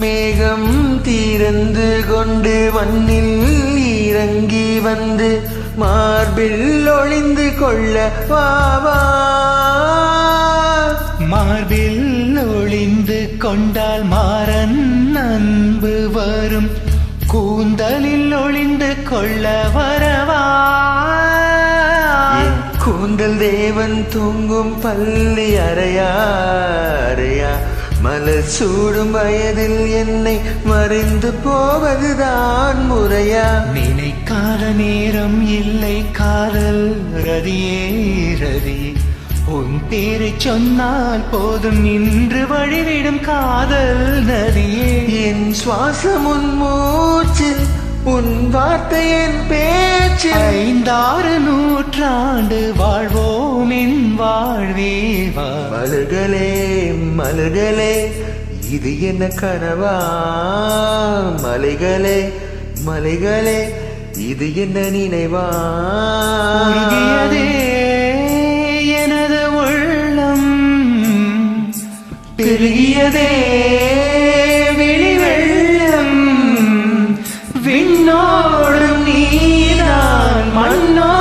மேகம் தீரந்து கொண்டு மண்ணில் இறங்கி வந்து மார்பில் ஒளிந்து கொள்ள வாவா. மார்பில் ஒளிந்து கொண்டால் மாறன் அன்பு வரும், கூந்தலில் ஒளிந்து கொள்ள வரவா. கூந்தல் தேவன் தூங்கும் பள்ளி அறையா அறையா, மலர் சூடும் வயதில் என்னை மறைந்து போவதுதான் முறையா. நினைக்காத நேரம் இல்லை காதல் ரதியே ரதியே, உன் பேரை சொன்னால் போதும் நின்று வழிவிடும் காதல் நதியே. என் சுவாசம் உன் மூச்சில், உன் வார்த்தை என் பேச்சில். 5-6 நூற்றாண்டு வாழ்வோம் என் வாழ்வேவா. மலர்களே மலர்களே இது என்ன கனவா, மலைகளே மலைகளே இது என்ன நினைவா. உருகியதே எனது உள்ளம், பெருகியதே வெளி வெள்ளம். விண்ணோடும் நீதான் மண்ணோ